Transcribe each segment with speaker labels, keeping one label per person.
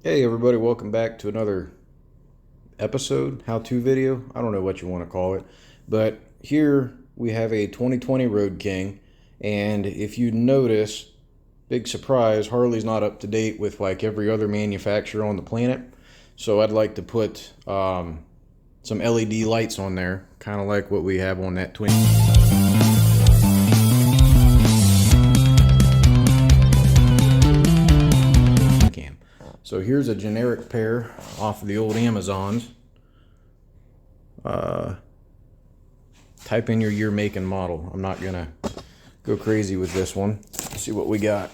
Speaker 1: Hey everybody, welcome back to another episode, how-to video. I don't know what you want to call it, but here we have a 2020 Road King, and if you notice, big surprise, Harley's not up to date with like every other manufacturer on the planet. So I'd like to put some LED lights on there, kind of like what we have on that twin. So here's a generic pair off of the old Amazons. Type in your year, make, and model. I'm not gonna go crazy with this one. Let's see what we got.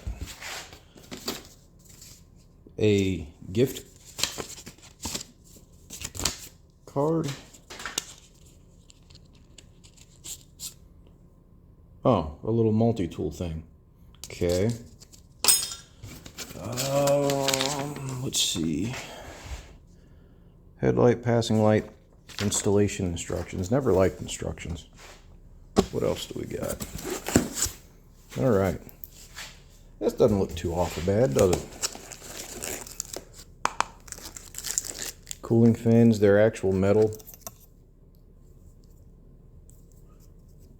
Speaker 1: A gift card. Oh, a little multi-tool thing. Okay. Let's see. Headlight, passing light, installation instructions. Never liked instructions. What else do we got? All right. This doesn't look too awful bad, does it? Cooling fins, they're actual metal.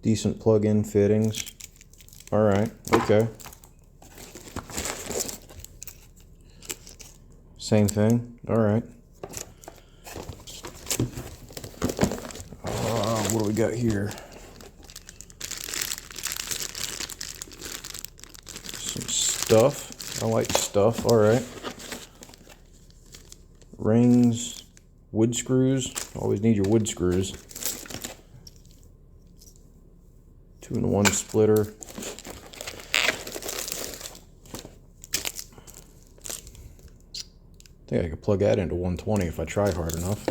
Speaker 1: Decent plug-in fittings. All right, okay. Same thing. All right. What do we got here? Some stuff. I like stuff. All right. Rings, wood screws. Always need your wood screws. 2-in-1 splitter. I think I could plug that into 120 if I try hard enough.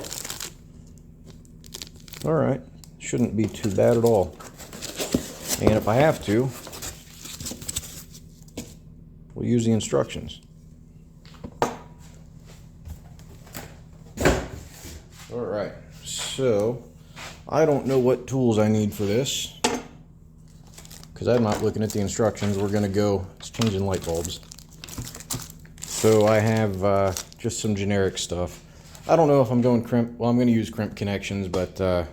Speaker 1: All right, shouldn't be too bad at all. And if I have to, we'll use the instructions. All right, so I don't know what tools I need for this because I'm not looking at the instructions. We're gonna go, it's changing light bulbs. So I have just some generic stuff. I don't know if I'm going crimp. Well, I'm going to use crimp connections, but I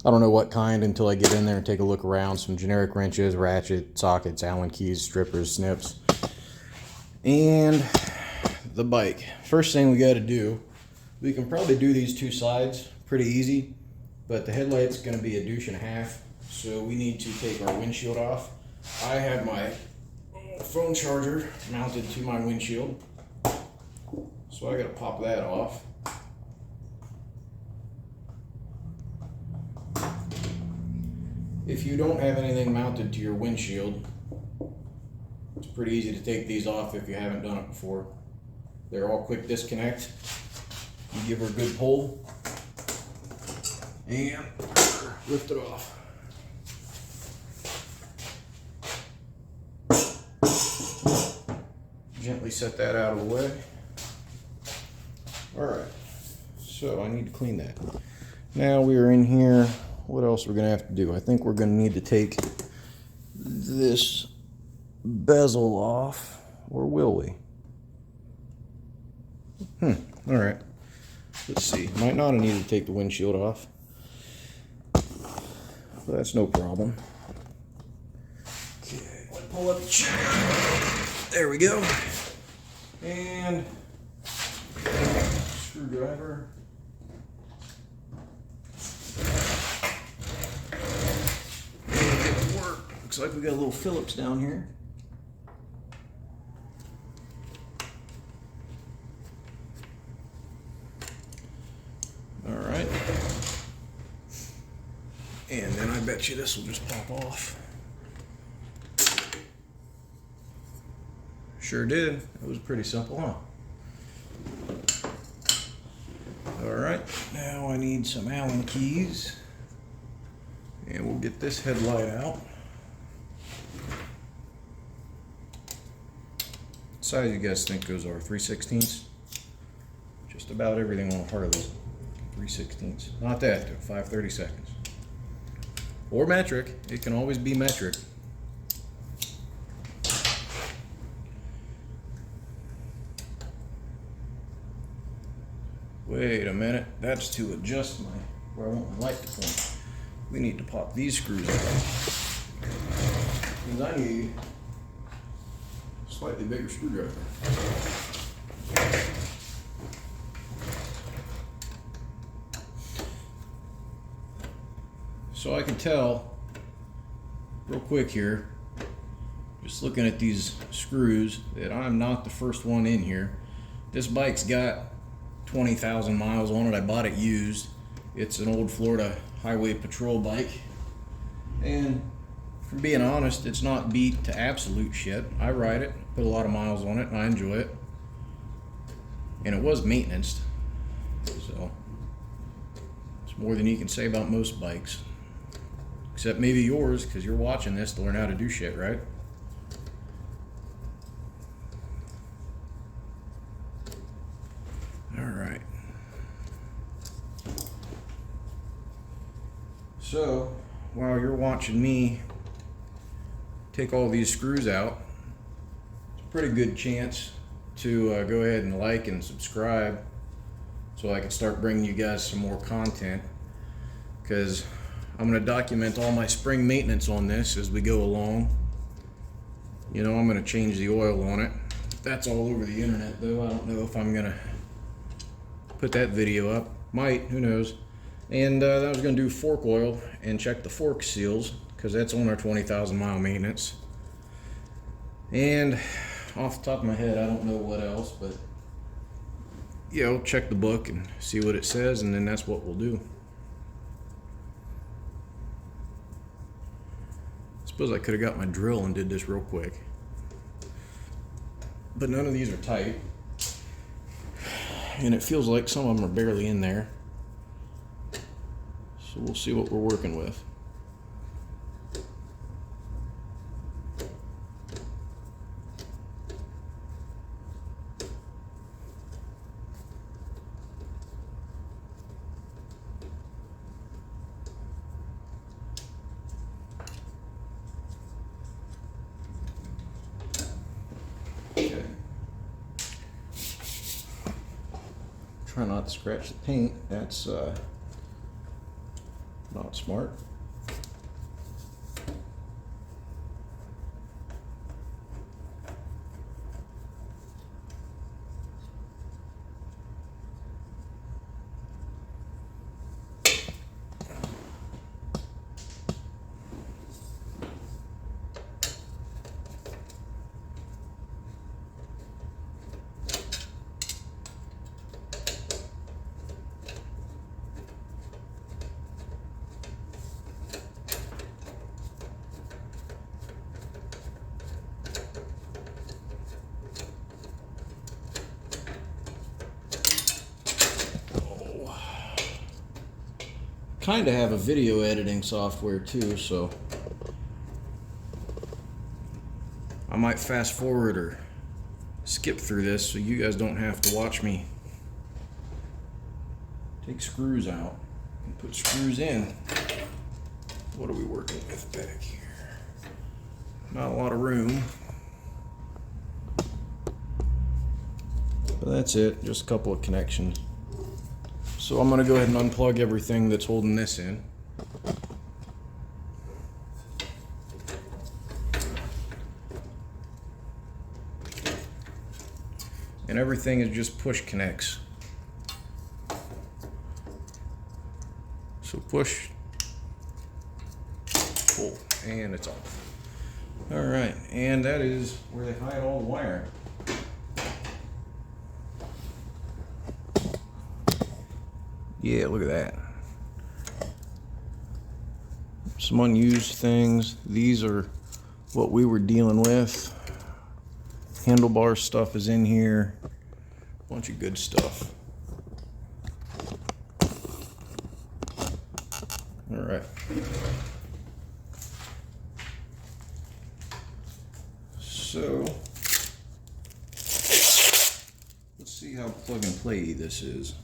Speaker 1: don't know what kind until I get in there and take a look around. Some generic wrenches, ratchet, sockets, Allen keys, strippers, snips, and the bike. First thing we got to do, we can probably do these two sides pretty easy, but the headlight's going to be a douche and a half, so we need to take our windshield off. I have my phone charger mounted to my windshield, so I gotta pop that off. If you don't have anything mounted to your windshield, it's pretty easy to take these off if you haven't done it before. They're all quick disconnect. You give her a good pull and lift it off. Gently set that out of the way. All right, so I need to clean that. Now we are in here. What else are we gonna have to do? I think we're gonna need to take this bezel off, or will we? All right, let's see. Might not have needed to take the windshield off, but that's no problem. Okay, pull up the chair. There we go. And screwdriver. It work. Looks like we got a little Phillips down here. All right. And then I bet you this will just pop off. Sure did. It was pretty simple, huh? All right, now I need some Allen keys, and we'll get this headlight out. What size you guys think those are? 3/16? Just about everything on a Harley. 3/16. Not that, though. 5/32. Or metric. It can always be metric. Wait a minute, that's to adjust where I want my light to point. We need to pop these screws out. Because I need a slightly bigger screwdriver. So I can tell real quick here, just looking at these screws, that I'm not the first one in here. This bike's got 20,000 miles on it. I bought it used. It's an old Florida highway patrol bike. And for being honest, it's not beat to absolute shit. I ride it, put a lot of miles on it, and I enjoy it. And it was maintenance. So it's more than you can say about most bikes. Except maybe yours, because you're watching this to learn how to do shit, right? Alright. So, while you're watching me take all these screws out, it's a pretty good chance to go ahead and like and subscribe so I can start bringing you guys some more content, because I'm going to document all my spring maintenance on this as we go along. You know, I'm going to change the oil on it. That's all over the internet though. I don't know if I'm going to put that video up. Might, who knows. And I was going to do fork oil and check the fork seals, because that's on our 20,000 mile maintenance. And off the top of my head, I don't know what else, but you know, check the book and see what it says, and then that's what we'll do. Suppose I could have got my drill and did this real quick, but none of these are tight, and it feels like some of them are barely in there, so we'll see what we're working with. Okay. Try not to scratch the paint. That's not smart. Kind of have a video editing software too, so I might fast forward or skip through this so you guys don't have to watch me take screws out and put screws in. What are we working with back here? Not a lot of room, but that's it, just a couple of connections. So I'm going to go ahead and unplug everything that's holding this in. And everything is just push connects. So push, pull, and it's off. Alright, and that is where they hide all the wiring. Yeah, look at that. Some unused things. These are what we were dealing with. Handlebar stuff is in here. Bunch of good stuff. All right. So, let's see how plug and play this is.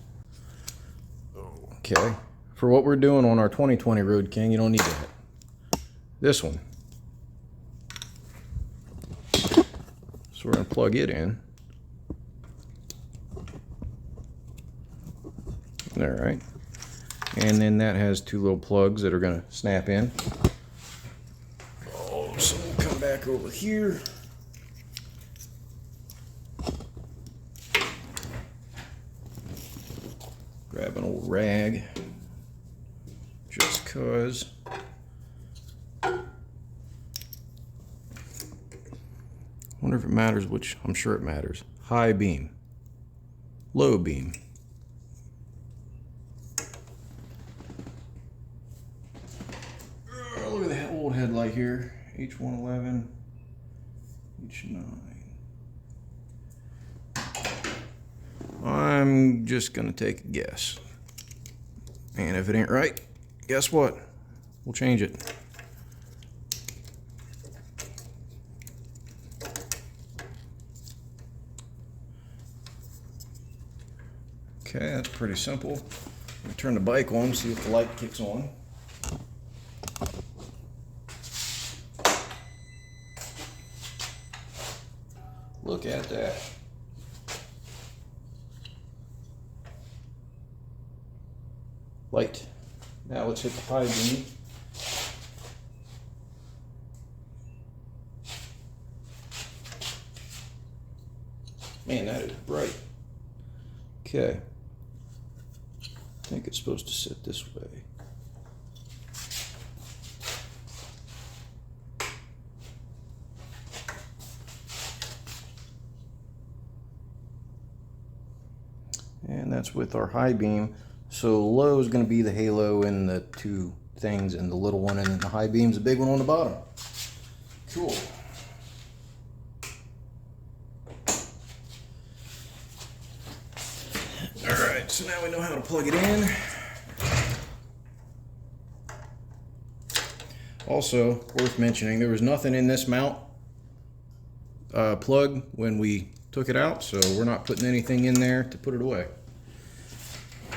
Speaker 1: Okay, for what we're doing on our 2020 Road King, you don't need that. This one. So we're going to plug it in. All right. And then that has two little plugs that are going to snap in. Oh, so we'll come back over here. Grab an old rag, just cause. Wonder if it matters which. I'm sure it matters. High beam, low beam. Look at the old headlight here. H111, H9. I'm just gonna take a guess. And if it ain't right, guess what? We'll change it. Okay, that's pretty simple. I'm gonna turn the bike on, see if the light kicks on. Look at that. Light. Now let's hit the high beam. Man, that is bright. Okay. I think it's supposed to sit this way. And that's with our high beam. So low is going to be the halo and the two things and the little one, and then the high beam's the big one on the bottom. Cool. Alright, so now we know how to plug it in. Also, worth mentioning, there was nothing in this mount plug when we took it out, so we're not putting anything in there to put it away.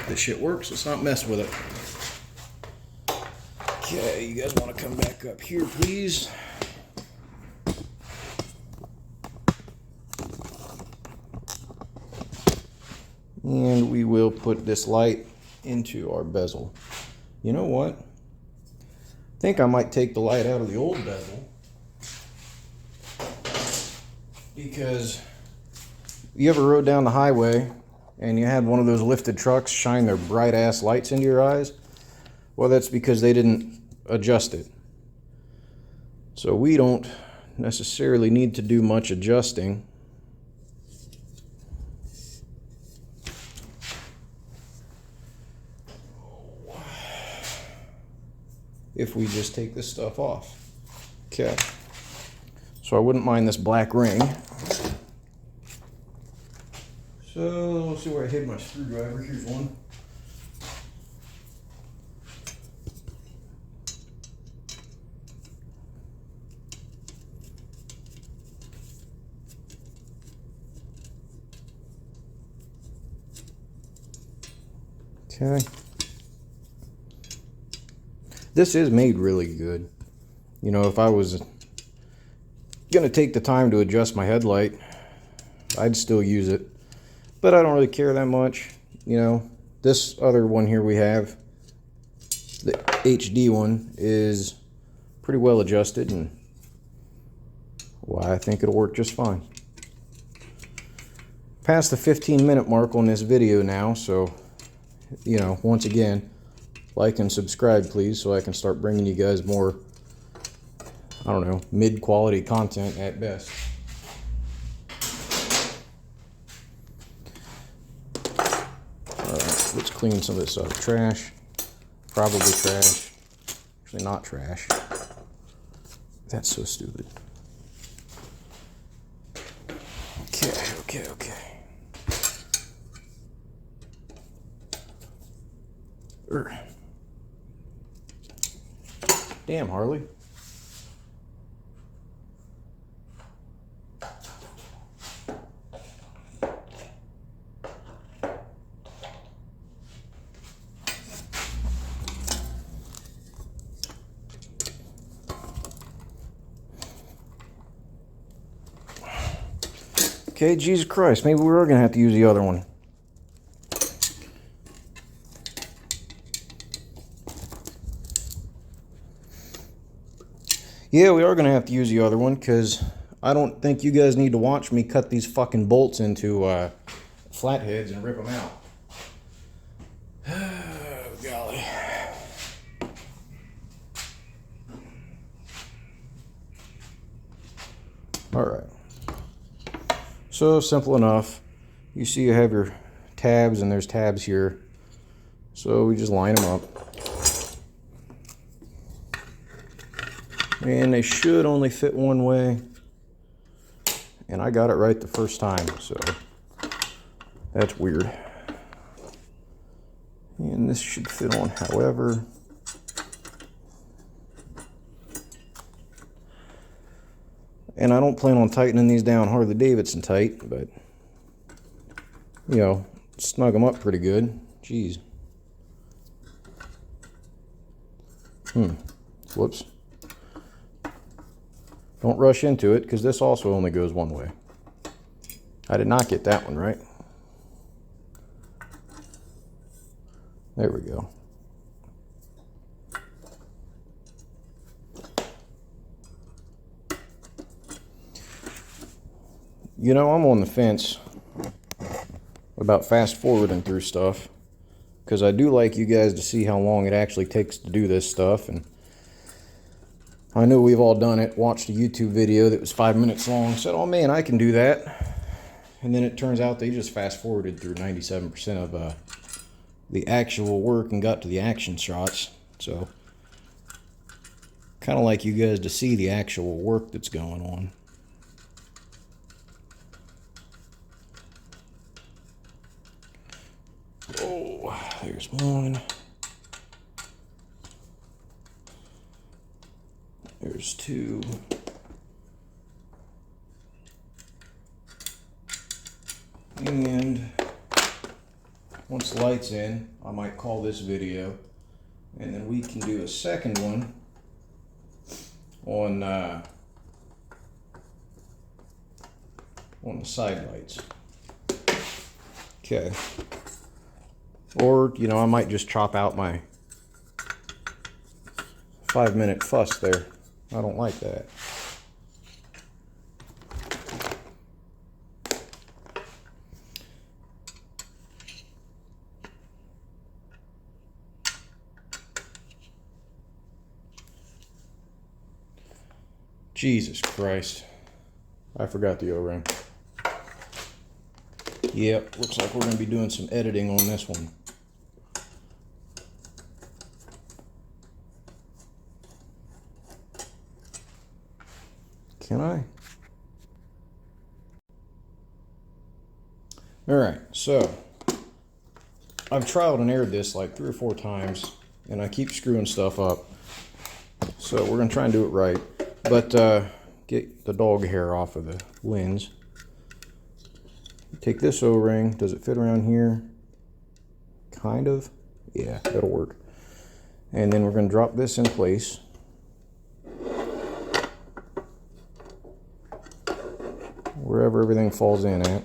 Speaker 1: This shit works, let's not mess with it. Okay, you guys want to come back up here, please? And we will put this light into our bezel. You know what? I think I might take the light out of the old bezel, because you ever rode down the highway and you had one of those lifted trucks shine their bright ass lights into your eyes? Well, that's because they didn't adjust it. So we don't necessarily need to do much adjusting. If we just take this stuff off. Okay. So I wouldn't mind this black ring. So let's see where I hid my screwdriver. Here's one. Okay. This is made really good. You know, if I was gonna take the time to adjust my headlight, I'd still use it. But I don't really care that much. You know, this other one here we have, the HD one, is pretty well adjusted, and well, I think it'll work just fine. Past the 15-minute mark on this video now, so, you know, once again, like and subscribe please, so I can start bringing you guys more, I don't know, mid-quality content at best. Alright, let's clean some of this up. Trash. Probably trash. Actually not trash. That's so stupid. Okay. Damn, Harley. Okay, Jesus Christ, maybe we were going to have to use the other one. Yeah, we are going to have to use the other one because I don't think you guys need to watch me cut these fucking bolts into flatheads and rip them out. Oh, golly. Alright. So, simple enough. You see you have your tabs and there's tabs here. So we just line them up. And they should only fit one way. And I got it right the first time, so that's weird. And this should fit on however. And I don't plan on tightening these down Harley Davidson tight, but you know, snug them up pretty good. Jeez. Whoops. Don't rush into it, because this also only goes one way. I did not get that one right. There we go. You know, I'm on the fence about fast forwarding through stuff, because I do like you guys to see how long it actually takes to do this stuff. And I know we've all done it, watched a YouTube video that was 5 minutes long, said, oh man, I can do that. And then it turns out they just fast forwarded through 97% of the actual work and got to the action shots. So, kind of like you guys to see the actual work that's going on. Oh, there's one. There's two. And once the light's in, I might call this video, and then we can do a second one on the side lights. Okay. Or, you know, I might just chop out my 5-minute fuss there. I don't like that. Jesus Christ. I forgot the O-ring. Yep, looks like we're going to be doing some editing on this one. Can I? Alright, so I've trialed and errored this like 3 or 4 times, and I keep screwing stuff up. So we're going to try and do it right. But get the dog hair off of the lens. Take this O-ring. Does it fit around here? Kind of. Yeah, that'll work. And then we're going to drop this in place. Wherever everything falls in at.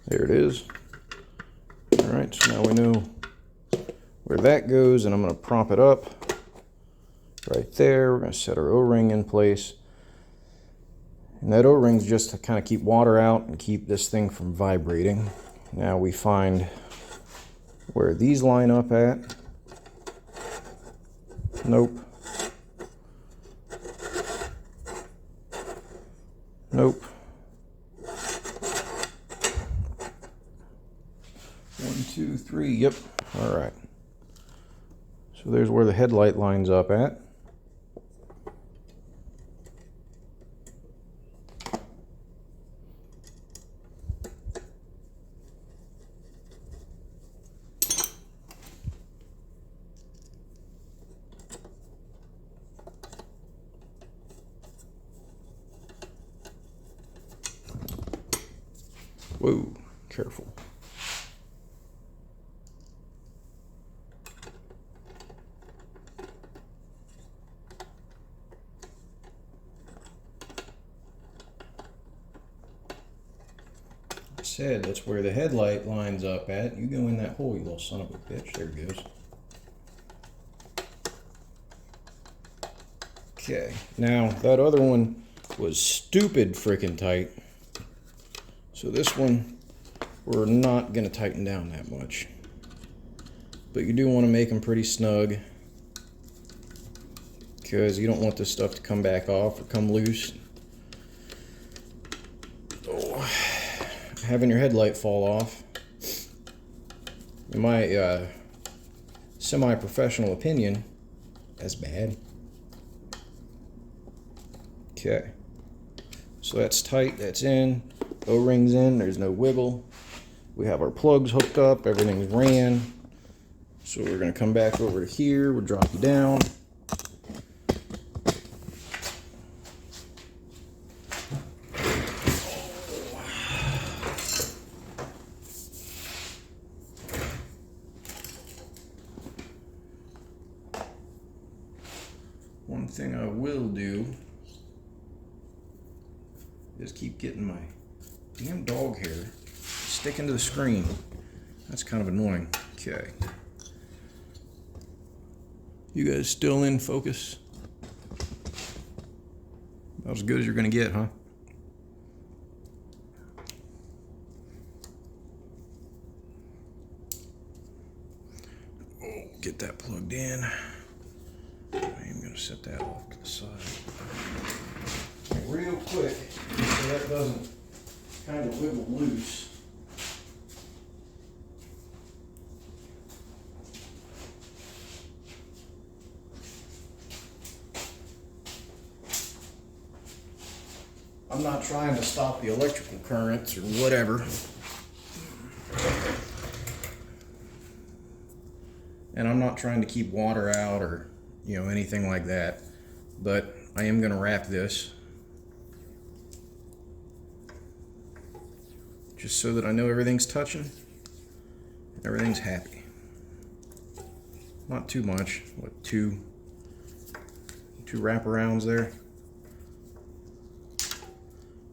Speaker 1: There it is. Alright, so now we know where that goes, and I'm going to prop it up right there. We're going to set our O-ring in place. And that O-ring's just to kind of keep water out and keep this thing from vibrating. Now we find where these line up at. Nope. Nope. 1, 2, 3, yep. All right. So there's where the headlight lines up at. Whoa, careful. said, that's where the headlight lines up at. You go in that hole, you little son of a bitch. There it goes. Okay, now that other one was stupid freaking tight. So this one, we're not gonna tighten down that much. But you do want to make them pretty snug, because you don't want this stuff to come back off or come loose. Oh, having your headlight fall off, in my semi-professional opinion, that's bad. Okay, so that's tight, that's in, O-ring's in, there's no wiggle. We have our plugs hooked up, everything's ran. So we're gonna come back over to here, we'll drop you down. One thing I will do is keep getting my damn dog hair sticking to the screen. That's kind of annoying. Okay. You guys still in focus? About as good as you're gonna get, huh? Oh, get that plugged in. I'm gonna set that off to the side. Real quick, so that doesn't kind of wiggle loose. I'm not trying to stop the electrical currents or whatever. And I'm not trying to keep water out or, you know, anything like that. But I am going to wrap this just so that I know everything's touching, everything's happy. Not too much. What, two wraparounds there?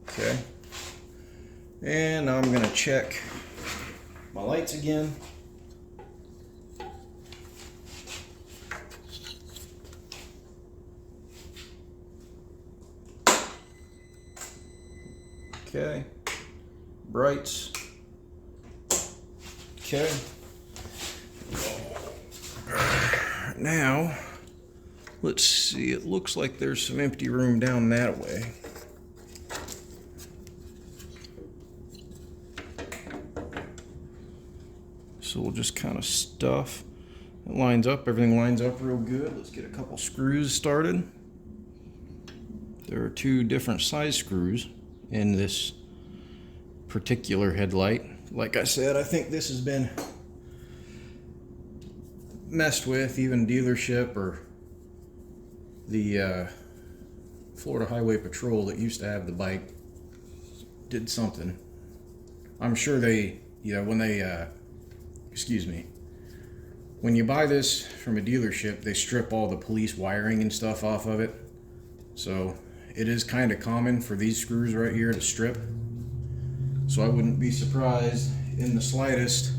Speaker 1: Okay. And now I'm going to check my lights again. Okay. Brights. Okay. Now, let's see. It looks like there's some empty room down that way. So we'll just kind of stuff. It lines up. Everything lines up real good. Let's get a couple screws started. There are two different size screws in this particular headlight. Like I said, I think this has been messed with. Even dealership or the Florida Highway Patrol that used to have the bike did something. I'm sure they, you know, when they excuse me, when you buy this from a dealership, they strip all the police wiring and stuff off of it. So it is kind of common for these screws right here to strip. So I wouldn't be surprised in the slightest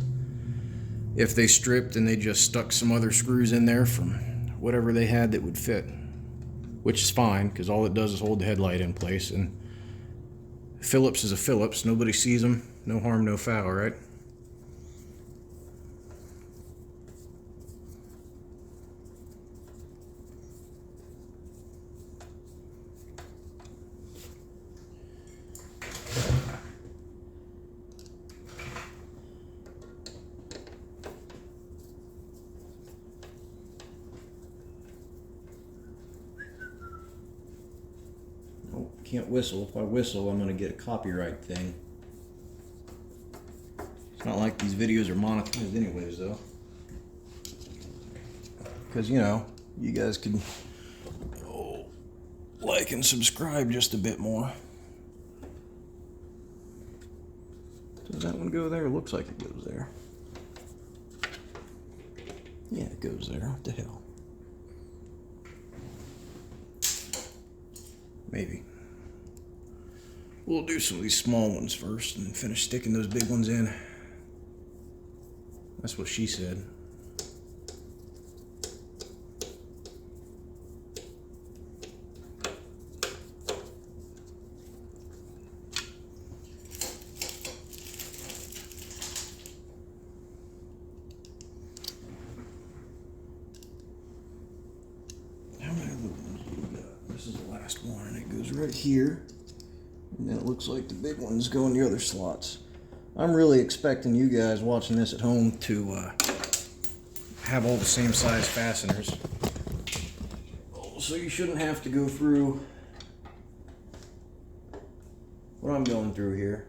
Speaker 1: if they stripped and they just stuck some other screws in there from whatever they had that would fit. Which is fine, because all it does is hold the headlight in place. And Phillips is a Phillips. Nobody sees them. No harm, no foul, right? Can't whistle. If I whistle, I'm going to get a copyright thing. It's not like these videos are monetized anyways, though. Because, you know, you guys can like and subscribe just a bit more. Does that one go there? Looks like it goes there. Yeah, it goes there. What the hell? Maybe. We'll do some of these small ones first and finish sticking those big ones in. That's what she said. This is the last one, and it goes right here, and then it looks like the big ones go in the other slots. I'm really expecting you guys watching this at home to have all the same size fasteners, so you shouldn't have to go through what I'm going through here.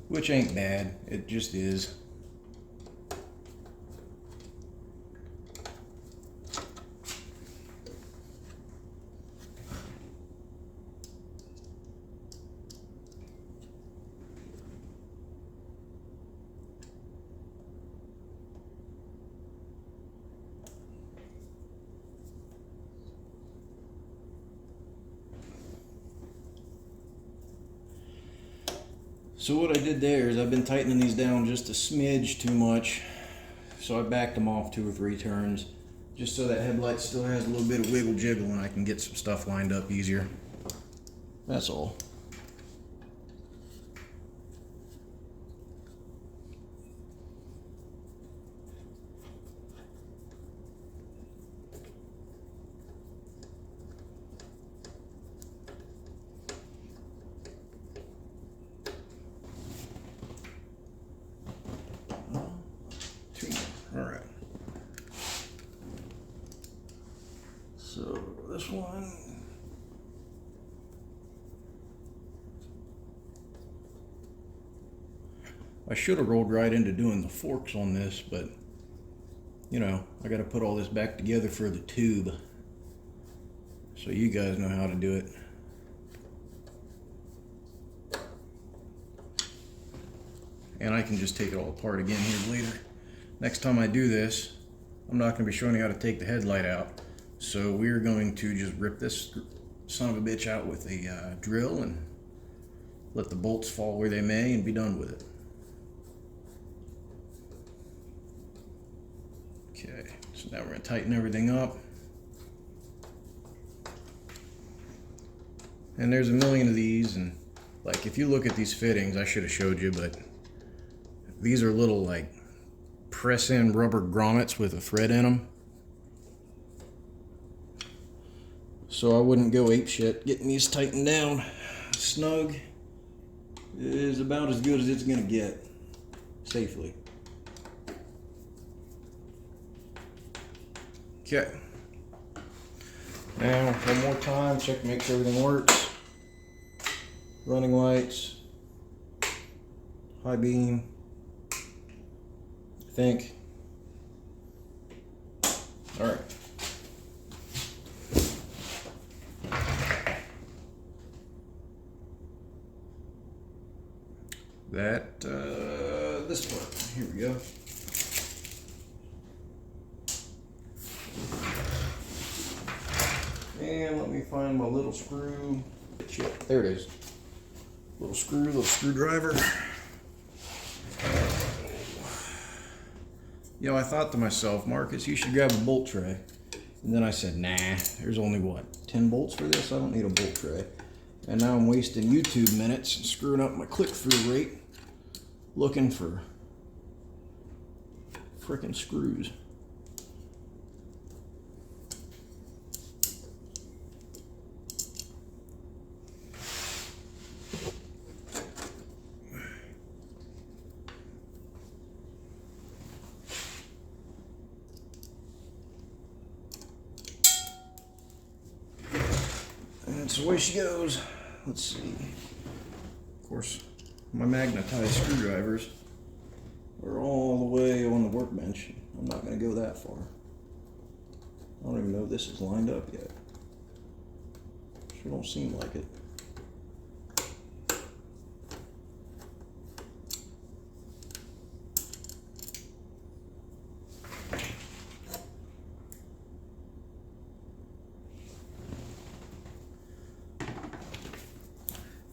Speaker 1: Which ain't bad, it just is. So what I did there is I've been tightening these down just a smidge too much. So I backed them off 2 or 3 turns, just so that headlight still has a little bit of wiggle jiggle and I can get some stuff lined up easier. That's all. Alright. So this one. I should have rolled right into doing the forks on this, but you know, I got to put all this back together for the tube. So you guys know how to do it. And I can just take it all apart again here later. Next time I do this, I'm not going to be showing you how to take the headlight out. So we're going to just rip this son of a bitch out with a drill and let the bolts fall where they may and be done with it. Okay, so now we're going to tighten everything up. And there's a million of these, and like if you look at these fittings, I should have showed you, but these are little like press-in rubber grommets with a thread in them. So I wouldn't go apeshit. Getting these tightened down snug is about as good as it's gonna get safely. Okay. Now, one more time, check to make sure everything works. Running lights, high beam, I think. All right. This part, here we go. And let me find my little screw. Shit, there it is. Little screwdriver. You know, I thought to myself, Marcus, you should grab a bolt tray. And then I said, nah, there's only what, 10 bolts for this? I don't need a bolt tray. And now I'm wasting YouTube minutes and screwing up my click-through rate looking for frickin' screws. And that's the way she goes. Let's see. Of course, my magnetized screwdrivers are all the way on the workbench. I'm not going to go that far. I don't even know if this is lined up yet. Sure don't seem like it.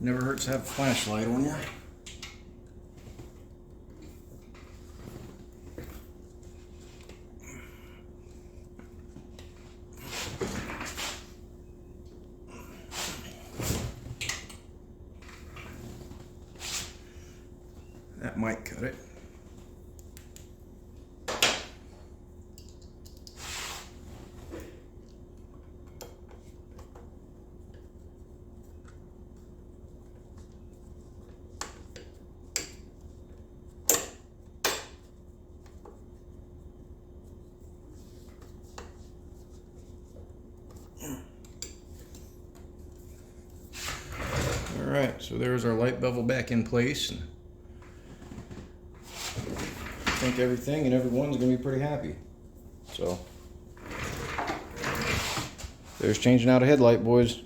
Speaker 1: Never hurts to have a flashlight on you. That might cut it. All right, so there's our light bevel back in place. And I think everything and everyone's gonna be pretty happy. So there's changing out a headlight, boys.